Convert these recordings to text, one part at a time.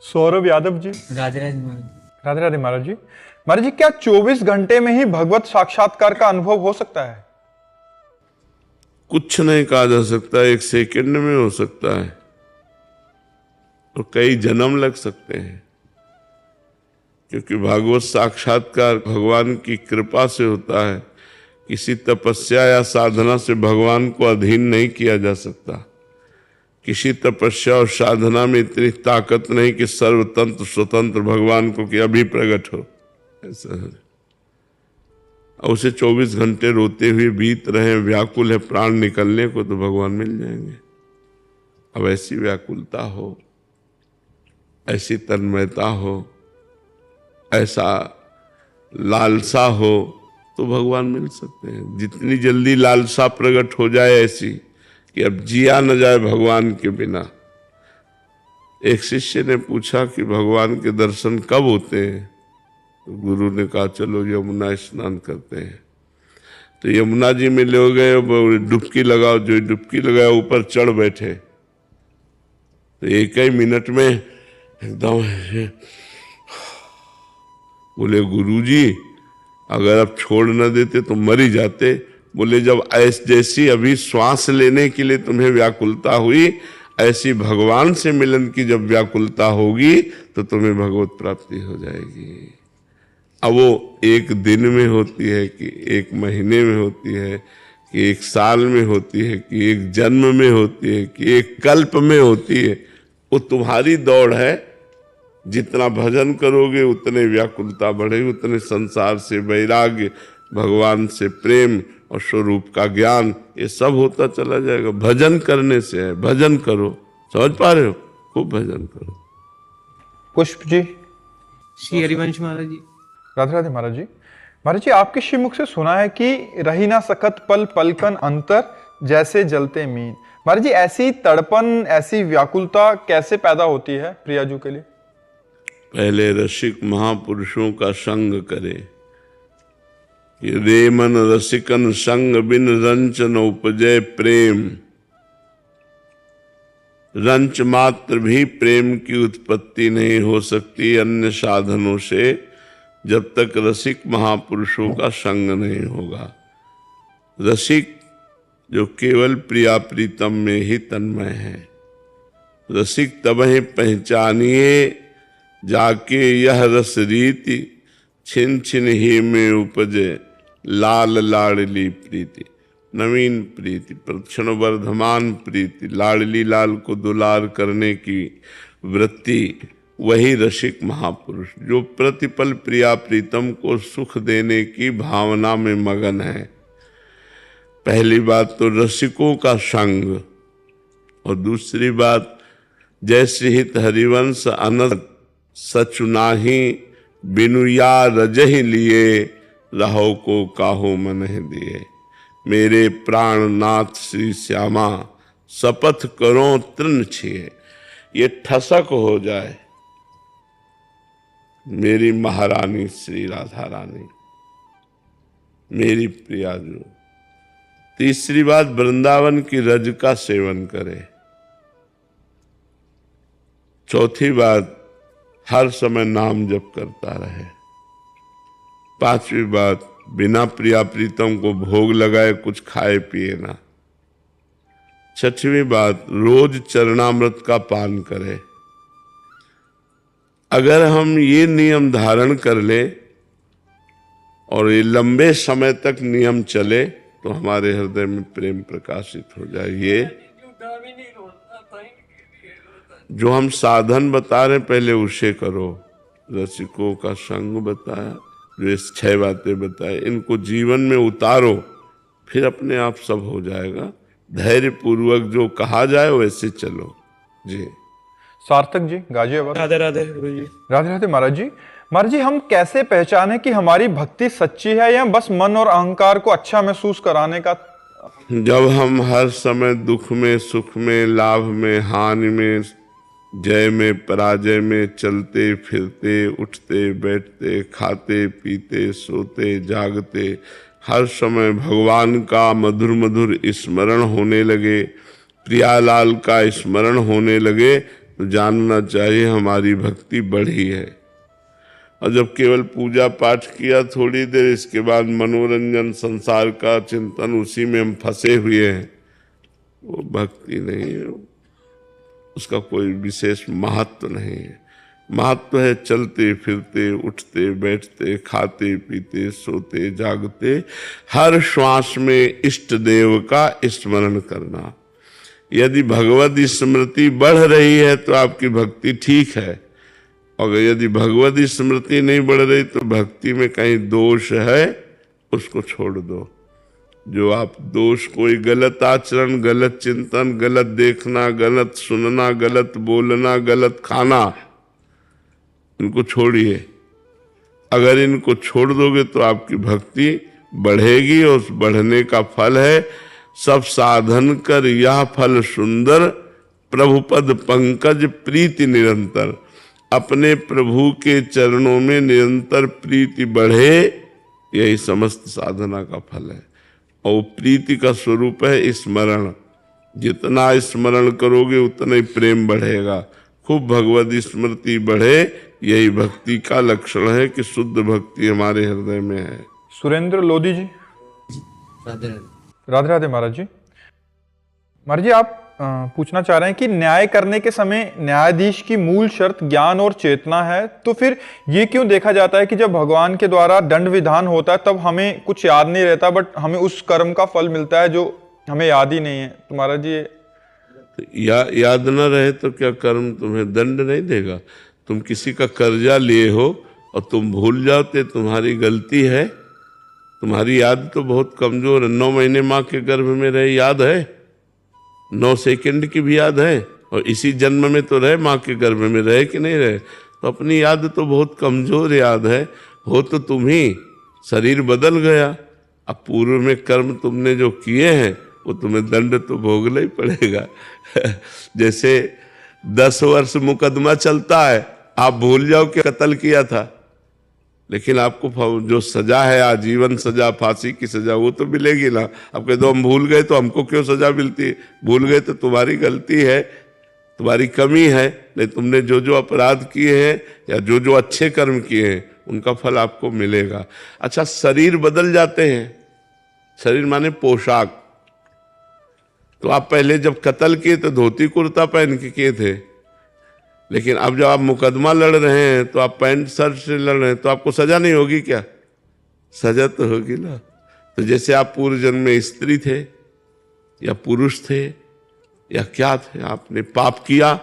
सौरभ यादव जी। राधे राधे महाराज। राधे राधे महाराज जी। महाराज जी, क्या 24 घंटे में ही भगवत साक्षात्कार का अनुभव हो सकता है? कुछ नहीं कहा जा सकता, एक सेकंड में हो सकता है और कई जन्म लग सकते हैं, क्योंकि भागवत साक्षात्कार भगवान की कृपा से होता है। किसी तपस्या या साधना से भगवान को अधीन नहीं किया जा सकता। किसी तपस्या और साधना में इतनी ताकत नहीं कि सर्वतंत्र स्वतंत्र भगवान को कि अभी प्रकट हो, ऐसा है। और उसे 24 घंटे रोते हुए बीत रहे, व्याकुल है प्राण निकलने को, तो भगवान मिल जाएंगे। अब ऐसी व्याकुलता हो, ऐसी तन्मयता हो, ऐसा लालसा हो, तो भगवान मिल सकते हैं। जितनी जल्दी लालसा प्रकट हो जाए ऐसी कि अब जिया न जाए भगवान के बिना। एक शिष्य ने पूछा कि भगवान के दर्शन कब होते हैं? तो गुरु ने कहा चलो यमुना स्नान करते हैं। तो यमुना जी में ले गए, डुबकी लगाओ। जो डुबकी लगाया ऊपर चढ़ बैठे, तो एक ही मिनट में एकदम बोले गुरुजी अगर आप छोड़ न देते तो मर ही जाते। बोले जब जैसी अभी श्वास लेने के लिए तुम्हें व्याकुलता हुई, ऐसी भगवान से मिलन की जब व्याकुलता होगी तो तुम्हें भगवत प्राप्ति हो जाएगी। अब वो एक दिन में होती है कि एक महीने में होती है कि एक साल में होती है कि एक जन्म में होती है कि एक कल्प में होती है, वो तुम्हारी दौड़ है। जितना भजन करोगे उतने व्याकुलता बढ़ेगी, उतने संसार से वैराग्य, भगवान से प्रेम और स्वरूप का ज्ञान, ये सब होता चला जाएगा। भजन करने से है, भजन करो। समझ पा रहे हो? खूब भजन करो। पुष्प जी। श्री हरिवंश महाराज जी। राधे राधे महाराज जी। महाराज जी, आपके श्रीमुख से सुना है कि रही ना सकत पल पलकन अंतर जैसे जलते मीन। महाराज जी, ऐसी तड़पन, ऐसी व्याकुलता कैसे पैदा होती है प्रियाजू के लिए? पहले रसिक महापुरुषों का संग करे कि रे मन रसिकन संग बिन रंच न उपजय प्रेम। रंच मात्र भी प्रेम की उत्पत्ति नहीं हो सकती अन्य साधनों से, जब तक रसिक महापुरुषों का संग नहीं होगा। रसिक जो केवल प्रिया प्रीतम में ही तन्मय है। रसिक तब ही पहचानिए जाके यह रस रीति, छिन छिन ही में उपजे लाल लाडली प्रीति। नवीन प्रीति, प्रक्षण वर्धमान प्रीति, लाडली लाल को दुलार करने की वृत्ति, वही रसिक महापुरुष जो प्रतिपल प्रिया प्रीतम को सुख देने की भावना में मगन है। पहली बात तो रसिकों का संग, और दूसरी बात जैसे हित हरिवंश अनंत सचुनाही बिनुया रजहि लिए, रहो को काहो मन दिए। मेरे प्राणनाथ श्री श्यामा शपथ करो तृण छिए। ये ठसक हो जाए मेरी महारानी श्री राधा रानी, मेरी प्रियाजू। तीसरी बात, वृंदावन की रज का सेवन करे। चौथी बात, हर समय नाम जप करता रहे। पांचवी बात, बिना प्रिया प्रीतम को भोग लगाए कुछ खाए पिए ना। छठवीं बात, रोज चरणामृत का पान करे। अगर हम ये नियम धारण कर ले और ये लंबे समय तक नियम चले तो हमारे हृदय में प्रेम प्रकाशित हो जाए। ये जो हम साधन बता रहे पहले उसे करो। रसिकों का संग बताया, जो इस 6 बातें बताए, इनको जीवन में उतारो, फिर अपने आप सब हो जाएगा। धैर्य पूर्वक जो कहा जाए वैसे चलो। जी। सार्थक जी, गाजियाबाद। राधे राधे गुरु जी। राधे राधे महाराज जी। महाराज जी, हम कैसे पहचाने कि हमारी भक्ति सच्ची है या बस मन और अहंकार को अच्छा महसूस कराने का? जब हम हर समय दुख में, सुख में, लाभ में, हानि में, जय में, पराजय में, चलते फिरते, उठते बैठते, खाते पीते, सोते जागते, हर समय भगवान का मधुर मधुर स्मरण होने लगे, प्रियालाल का स्मरण होने लगे, तो जानना चाहिए हमारी भक्ति बढ़ी है। और जब केवल पूजा पाठ किया थोड़ी देर, इसके बाद मनोरंजन संसार का चिंतन, उसी में हम फंसे हुए हैं, वो भक्ति नहीं है, उसका कोई विशेष महत्व नहीं है। महत्व है चलते फिरते, उठते बैठते, खाते पीते, सोते जागते, हर श्वास में इष्ट देव का स्मरण करना। यदि भगवत स्मृति बढ़ रही है तो आपकी भक्ति ठीक है, और यदि भगवत स्मृति नहीं बढ़ रही तो भक्ति में कहीं दोष है, उसको छोड़ दो। जो आप दोष, कोई गलत आचरण, गलत चिंतन, गलत देखना, गलत सुनना, गलत बोलना, गलत खाना, इनको छोड़िए। अगर इनको छोड़ दोगे तो आपकी भक्ति बढ़ेगी, और उस बढ़ने का फल है सब साधन कर यह फल सुंदर, प्रभुपद पंकज प्रीति निरंतर। अपने प्रभु के चरणों में निरंतर प्रीति बढ़े, यही समस्त साधना का फल है। और प्रीति का स्वरूप है स्मरण। जितना स्मरण करोगे उतना ही प्रेम बढ़ेगा। खूब भगवत स्मृति बढ़े, यही भक्ति का लक्षण है कि शुद्ध भक्ति हमारे हृदय में है। सुरेंद्र लोधी जी, राधे राधे राधे महाराज जी। महाराज जी, आप पूछना चाह रहे हैं कि न्याय करने के समय न्यायाधीश की मूल शर्त ज्ञान और चेतना है, तो फिर ये क्यों देखा जाता है कि जब भगवान के द्वारा दंड विधान होता है तब हमें कुछ याद नहीं रहता, बट हमें उस कर्म का फल मिलता है जो हमें याद ही नहीं है? तो महाराज जी, याद न रहे तो क्या कर्म तुम्हें दंड नहीं देगा? तुम किसी का कर्जा लिए हो और तुम भूल जाओ तो तुम्हारी गलती है। तुम्हारी याद तो बहुत कमजोर है। 9 महीने माँ के गर्भ में रहे, याद है? 9 सेकंड की भी याद है, और इसी जन्म में तो रहे, माँ के गर्भ में रहे कि नहीं रहे? तो अपनी याद तो बहुत कमजोर याद है। हो तो तुम ही, शरीर बदल गया। अब पूर्व में कर्म तुमने जो किए हैं वो तुम्हें दंड तो भोगना ही पड़ेगा। जैसे 10 वर्ष मुकदमा चलता है, आप भूल जाओ कि कत्ल किया था, लेकिन आपको जो सजा है, आजीवन सजा, फांसी की सजा, वो तो मिलेगी ना। अब कह दो हम भूल गए तो हमको क्यों सजा मिलती है? भूल गए तो तुम्हारी गलती है, तुम्हारी कमी है। नहीं, तुमने जो जो अपराध किए हैं या जो जो अच्छे कर्म किए हैं उनका फल आपको मिलेगा। अच्छा, शरीर बदल जाते हैं। शरीर माने पोशाक। तो आप पहले जब कत्ल किए तो धोती कुर्ता पहन के किए थे, लेकिन अब जब आप मुकदमा लड़ रहे हैं तो आप पैंट शर्ट से लड़ रहे हैं, तो आपको सजा नहीं होगी क्या? सजा तो होगी ना। तो जैसे आप पूर्व जन्म में स्त्री थे या पुरुष थे या क्या थे, आपने पाप किया,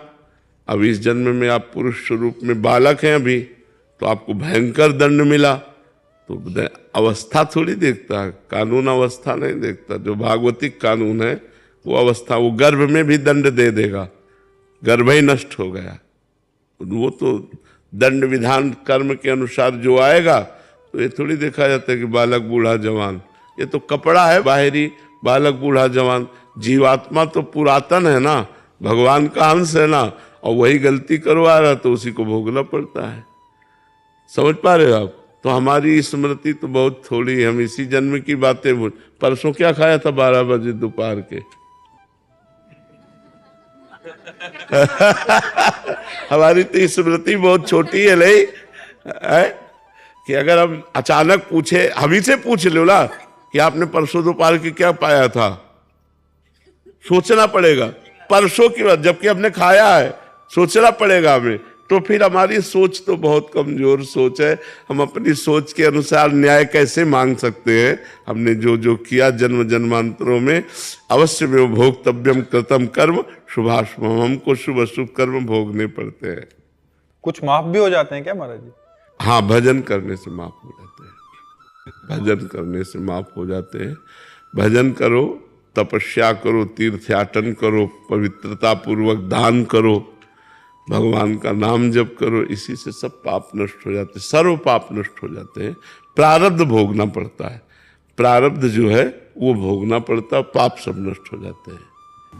अब इस जन्म में आप पुरुष स्वरूप में बालक हैं अभी, तो आपको भयंकर दंड मिला। तो अवस्था थोड़ी देखता है, कानून अवस्था नहीं देखता। जो भागवतिक कानून है वो अवस्था, वो गर्भ में भी दंड दे देगा। गर्भ ही नष्ट हो गया, वो तो दंड विधान कर्म के अनुसार जो आएगा। तो ये थोड़ी देखा जाता है कि बालक बूढ़ा जवान, ये तो कपड़ा है बाहरी, बालक बूढ़ा जवान। जीवात्मा तो पुरातन है ना, भगवान का अंश है ना, और वही गलती करवा रहा तो उसी को भोगना पड़ता है। समझ पा रहे हो आप? तो हमारी स्मृति तो बहुत थोड़ी है, हम इसी जन्म की बातें भूल। परसों क्या खाया था 12 बजे दोपहर के? हमारी तो स्मृति बहुत छोटी है, नहीं है? कि अगर हम अचानक पूछे, हम ही से पूछ लो ना कि आपने परसों दोपहर के क्या पाया था, सोचना पड़ेगा। परसों की बात, जबकि हमने खाया है, सोचना पड़ेगा हमें। तो फिर हमारी सोच तो बहुत कमजोर सोच है। हम अपनी सोच के अनुसार न्याय कैसे मांग सकते हैं? हमने जो जो किया जन्म जन्मांतरों में, अवश्य में वो भोक्तव्यम कृतम कर्म शुभाशुभम, हमको शुभ अशुभ कर्म भोगने पड़ते हैं। कुछ माफ भी हो जाते हैं क्या महाराज जी? हाँ, भजन करने से माफ हो जाते हैं। भजन करने से माफ हो जाते हैं। भजन करो, तपस्या करो, तीर्थयाटन करो, पवित्रता पूर्वक दान करो, भगवान का नाम जप करो, इसी से सब पाप नष्ट हो जाते हैं, सर्व पाप नष्ट हो जाते हैं। प्रारब्ध भोगना पड़ता है, प्रारब्ध जो है वो भोगना पड़ता है, पाप सब नष्ट हो जाते हैं।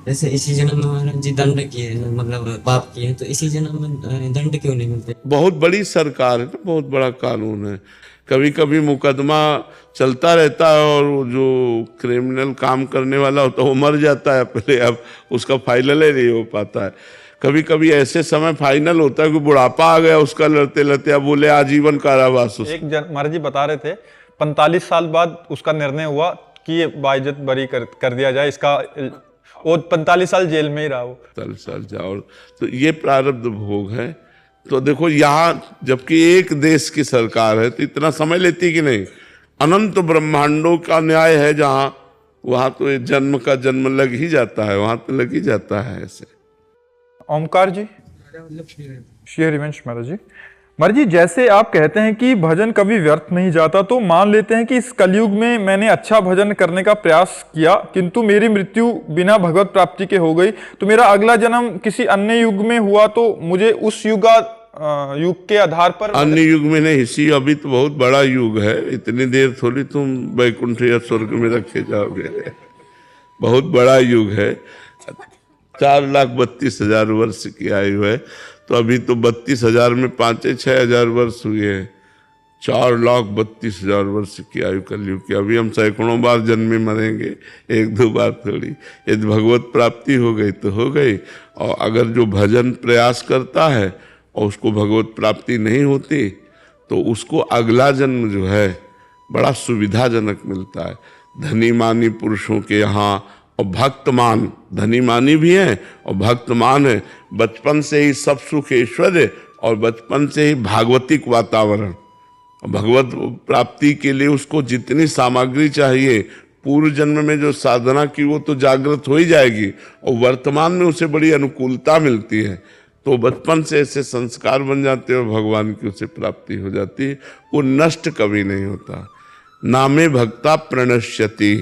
जैसे इसी जन्म में महाराज जी दंड किए, मतलब पाप किए, तो इसी जन्म में दंड क्यों नहीं मिलते? बहुत बड़ी सरकार है ना, बहुत बड़ा कानून है। कभी कभी मुकदमा चलता रहता है और जो क्रिमिनल काम करने वाला होता है वो मर जाता है पहले, अब उसका फाइनल ही नहीं हो पाता है। कभी कभी ऐसे समय फाइनल होता है कि बुढ़ापा आ गया उसका, लड़ते लड़ते अब बोले आजीवन कारावास। महाराज जी बता रहे थे 45 साल बाद उसका निर्णय हुआ कि ये बाइज्जत बरी कर दिया जाए, इसका वो 45 साल जेल में ही रहा वो। 45 साल जाओ, तो ये प्रारब्ध भोग है। तो देखो यहाँ जबकि एक देश की सरकार है तो इतना समय लेती कि नहीं, अनंत ब्रह्मांडों का न्याय है जहाँ, वहां तो ये जन्म का जन्म लग ही जाता है, वहां तो लग ही जाता है ऐसे। ओमकार जी, श्री हरिवंश महाराज जी। महाराज जी जैसे आप कहते हैं कि भजन कभी व्यर्थ नहीं जाता, तो मान लेते हैं कि इस कलयुग में मैंने अच्छा भजन करने का प्रयास किया किंतु मेरी मृत्यु बिना भगवत प्राप्ति के हो गई, तो मेरा अगला जन्म किसी अन्य युग में हुआ तो मुझे उस युग के आधार पर। अन्य युग में नहीं, इसी अभी तो बहुत बड़ा युग है, इतनी देर थोड़ी तुम वैकुंठ या स्वर्ग में रखे जाओगे, बहुत बड़ा युग है। 4,32,000 वर्ष की आयु है, तो अभी तो 32,000 में 5-6 वर्ष हुए हैं। 4,32,000 वर्ष की आयु कलयुग की। अभी हम सैकड़ों बार जन्मे मरेंगे, 1-2 बार थोड़ी। यदि भगवत प्राप्ति हो गई तो हो गई, और अगर जो भजन प्रयास करता है और उसको भगवत प्राप्ति नहीं होती तो उसको अगला जन्म जो है बड़ा सुविधाजनक मिलता है। धनी मानी पुरुषों के यहाँ और भक्तमान, धनी मानी भी हैं और भक्तमान है, बचपन से ही सब सुख ऐश्वर्य और बचपन से ही भागवतिक वातावरण। भगवत प्राप्ति के लिए उसको जितनी सामग्री चाहिए, पूर्व जन्म में जो साधना की वो तो जागृत हो ही जाएगी और वर्तमान में उसे बड़ी अनुकूलता मिलती है, तो बचपन से ऐसे संस्कार बन जाते हैं और भगवान की उसे प्राप्ति हो जाती है। वो नष्ट कभी नहीं होता। नामे भक्ता प्रणश्यति,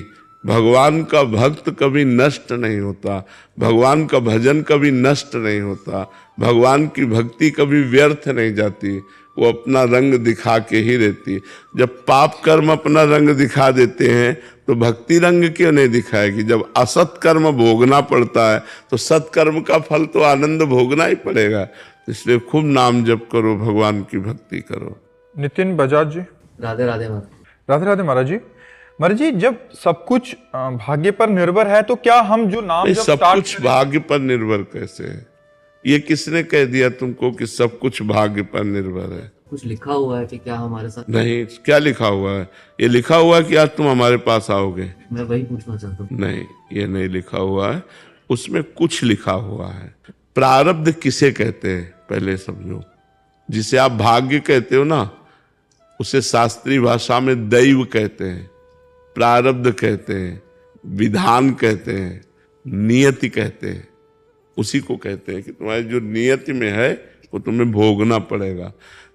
भगवान का भक्त कभी नष्ट नहीं होता, भगवान का भजन कभी नष्ट नहीं होता, भगवान की भक्ति कभी व्यर्थ नहीं जाती, वो अपना रंग दिखा के ही रहती है। जब पाप कर्म अपना रंग दिखा देते हैं तो भक्ति रंग क्यों नहीं दिखाएगी। जब असत कर्म भोगना पड़ता है तो सत्कर्म का फल तो आनंद भोगना ही पड़ेगा। इसलिए खूब नाम जप करो, भगवान की भक्ति करो। नितिन बजाज जी। राधे राधे महाराज। राधे राधे महाराज जी। महाराज जी जब सब कुछ भाग्य पर निर्भर है तो क्या हम जो नाम जब सब कुछ भाग्य पर निर्भर कैसे है? ये किसने कह दिया तुमको कि सब कुछ भाग्य पर निर्भर है? कुछ लिखा हुआ है कि क्या हमारे साथ? नहीं, क्या लिखा हुआ है? ये लिखा हुआ है कि आज तुम हमारे पास आओगे? मैं वही पूछना चाहता हूँ। नहीं, ये नहीं लिखा हुआ है, उसमें कुछ लिखा हुआ है। प्रारब्ध किसे कहते हैं पहले समझो। जिसे आप भाग्य कहते हो ना, उसे शास्त्रीय भाषा में दैव कहते हैं, प्रारब्ध कहते हैं, विधान कहते हैं, नियति कहते हैं। उसी को कहते हैं कि तुम्हारी जो नियति में है वो तुम्हें भोगना पड़ेगा।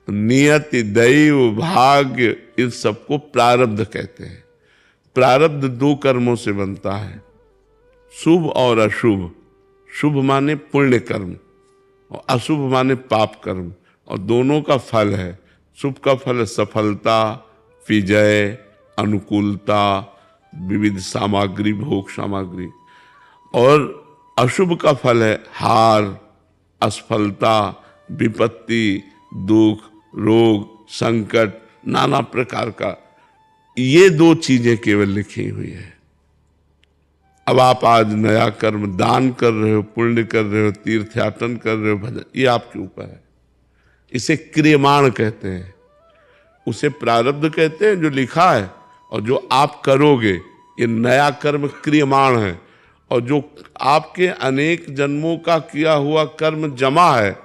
तो नियति, दैव, भाग्य, इन सबको प्रारब्ध कहते हैं। प्रारब्ध 2 कर्मों से बनता है, शुभ और अशुभ। शुभ माने पुण्य कर्म और अशुभ माने पाप कर्म, और दोनों का फल है। शुभ का फल है सफलता, विजय, अनुकूलता, विविध सामग्री, भोग सामग्री, और अशुभ का फल है हार, असफलता, विपत्ति, दुख, रोग, संकट, नाना प्रकार का। ये 2 चीजें केवल लिखी हुई है। अब आप आज नया कर्म दान कर रहे हो, पुण्य कर रहे हो, तीर्थयाटन कर रहे हो, भजन, ये आपके ऊपर है। इसे क्रियमाण कहते हैं, उसे प्रारब्ध कहते हैं जो लिखा है, और जो आप करोगे ये नया कर्म क्रियमाण है। और जो आपके अनेक जन्मों का किया हुआ कर्म जमा है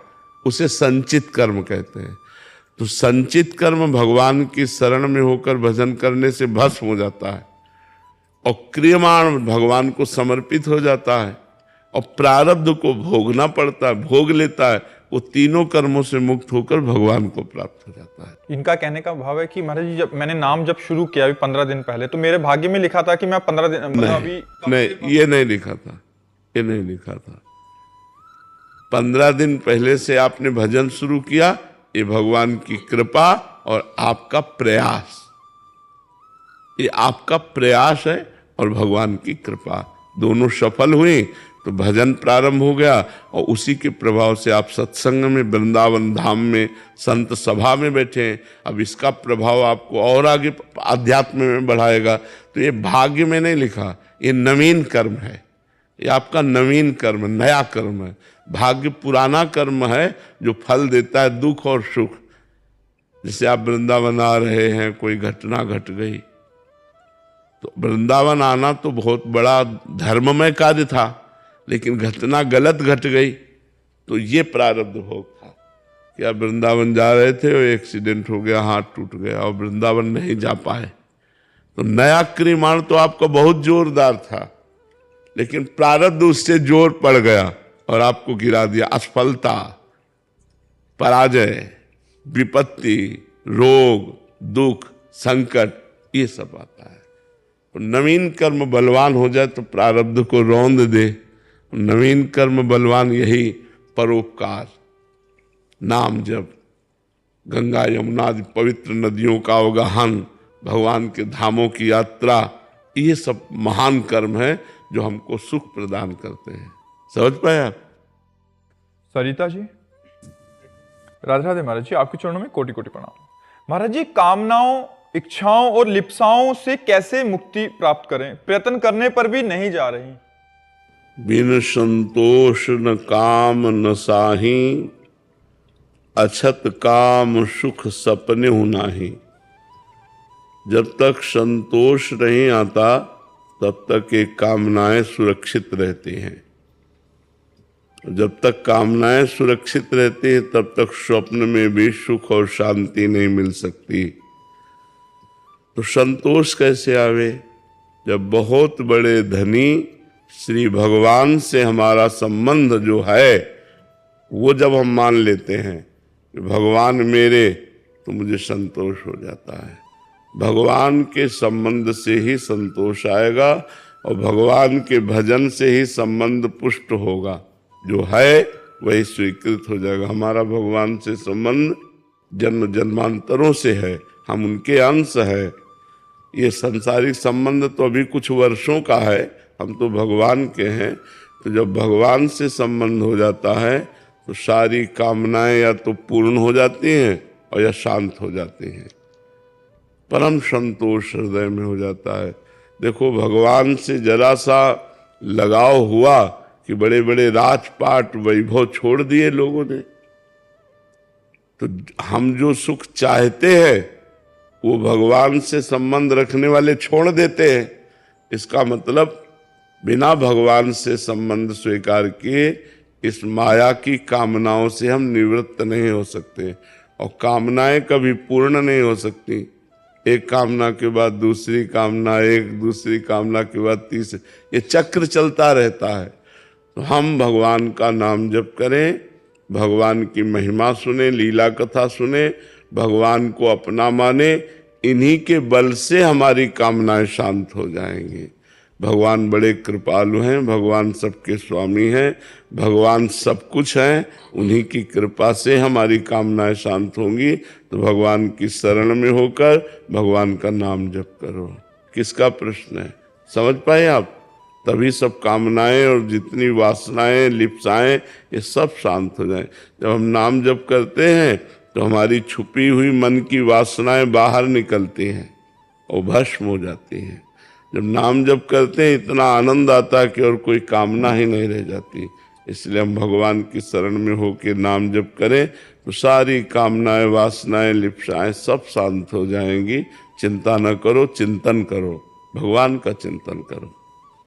उसे संचित कर्म कहते हैं। तो संचित कर्म भगवान की शरण में होकर भजन करने से भस्म हो जाता है, और क्रियमाण भगवान को समर्पित हो जाता है, और प्रारब्ध को भोगना पड़ता है, भोग लेता है। वो तीनों कर्मों से मुक्त होकर भगवान को प्राप्त हो जाता है। इनका कहने का भाव है कि महाराज जी जब मैंने नाम जब शुरू किया अभी 15 दिन पहले, तो मेरे भाग्य में लिखा था कि मैं 15 दिन नहीं, ये नहीं लिखा था, ये नहीं लिखा था। 15 दिन पहले से आपने भजन शुरू किया, ये भगवान की कृपा और आपका प्रयास, ये आपका प्रयास है और भगवान की कृपा, दोनों सफल हुई तो भजन प्रारंभ हो गया। और उसी के प्रभाव से आप सत्संग में, वृंदावन धाम में, संत सभा में बैठे हैं। अब इसका प्रभाव आपको और आगे अध्यात्म में बढ़ाएगा। तो ये भाग्य में नहीं लिखा, ये नवीन कर्म है, ये आपका नवीन कर्म, नया कर्म है। भाग्य पुराना कर्म है जो फल देता है दुख और सुख। जैसे आप वृंदावन आ रहे हैं, कोई घटना घट गई, तो वृंदावन आना तो बहुत बड़ा धर्ममय कार्य था, लेकिन घटना गलत घट गई तो ये प्रारब्ध भोग था कि आप वृंदावन जा रहे थे और एक्सीडेंट हो गया, हाथ टूट गया और वृंदावन नहीं जा पाए। तो नया क्रियमाण तो आपका बहुत जोरदार था, लेकिन प्रारब्ध उससे जोर पड़ गया और आपको गिरा दिया। असफलता, पराजय, विपत्ति, रोग, दुख, संकट, ये सब आता है। तो नवीन कर्म बलवान हो जाए तो प्रारब्ध को रौंद दे। नवीन कर्म बलवान यही परोपकार, नाम जप, गंगा यमुना आदि पवित्र नदियों का अवगाहन, भगवान के धामों की यात्रा, ये सब महान कर्म है जो हमको सुख प्रदान करते हैं। समझ पाए आप? सरिता जी, राधे राधे महाराज जी, आपके चरणों में कोटि कोटि प्रणाम। महाराज जी, कामनाओं, इच्छाओं और लिप्साओं से कैसे मुक्ति प्राप्त करें? प्रयत्न करने पर भी नहीं जा रही। बिन संतोष न काम न साही, अछत काम सुख सपने हूं नाही। जब तक संतोष नहीं आता तब तक ये कामनाएं सुरक्षित रहती हैं। जब तक कामनाएं सुरक्षित रहती हैं तब तक स्वप्न में भी सुख और शांति नहीं मिल सकती। तो संतोष कैसे आवे? जब बहुत बड़े धनी श्री भगवान से हमारा संबंध जो है वो जब हम मान लेते हैं कि भगवान मेरे, तो मुझे संतोष हो जाता है। भगवान के संबंध से ही संतोष आएगा और भगवान के भजन से ही संबंध पुष्ट होगा। जो है वही स्वीकृत हो जाएगा। हमारा भगवान से संबंध जन्म जन्मांतरों से है, हम उनके अंश है। ये संसारिक संबंध तो अभी कुछ वर्षों का है, हम तो भगवान के हैं। तो जब भगवान से संबंध हो जाता है तो सारी कामनाएं या तो पूर्ण हो जाती हैं और या शांत हो जाती हैं। परम संतोष हृदय में हो जाता है। देखो, भगवान से जरा सा लगाव हुआ कि बड़े बड़े राजपाट वैभव छोड़ दिए लोगों ने। तो हम जो सुख चाहते हैं वो भगवान से संबंध रखने वाले छोड़ देते हैं। इसका मतलब बिना भगवान से संबंध स्वीकार किए इस माया की कामनाओं से हम निवृत्त नहीं हो सकते, और कामनाएं कभी पूर्ण नहीं हो सकती। एक कामना के बाद दूसरी कामना, एक दूसरी कामना के बाद तीसरी, ये चक्र चलता रहता है। तो हम भगवान का नाम जप करें, भगवान की महिमा सुने, लीला कथा सुने, भगवान को अपना माने, इन्हीं के बल से हमारी कामनाएं शांत हो जाएंगी। भगवान बड़े कृपालु हैं, भगवान सबके स्वामी हैं, भगवान सब कुछ हैं। उन्हीं की कृपा से हमारी कामनाएं शांत होंगी। तो भगवान की शरण में होकर भगवान का नाम जप करो। किसका प्रश्न है? समझ पाए आप? तभी सब कामनाएं और जितनी वासनाएं, लिप्साएं, ये सब शांत हो जाए। जब हम नाम जप करते हैं तो हमारी छुपी हुई मन की वासनाएं बाहर निकलती हैं और भस्म हो जाती हैं। जब नाम जप करते हैं इतना आनंद आता है कि और कोई कामना ही नहीं रह जाती। इसलिए हम भगवान की शरण में होकर नाम जप करें तो सारी कामनाएं, वासनाएं, लिप्साएं सब शांत हो जाएंगी। चिंता न करो, चिंतन करो, भगवान का चिंतन करो।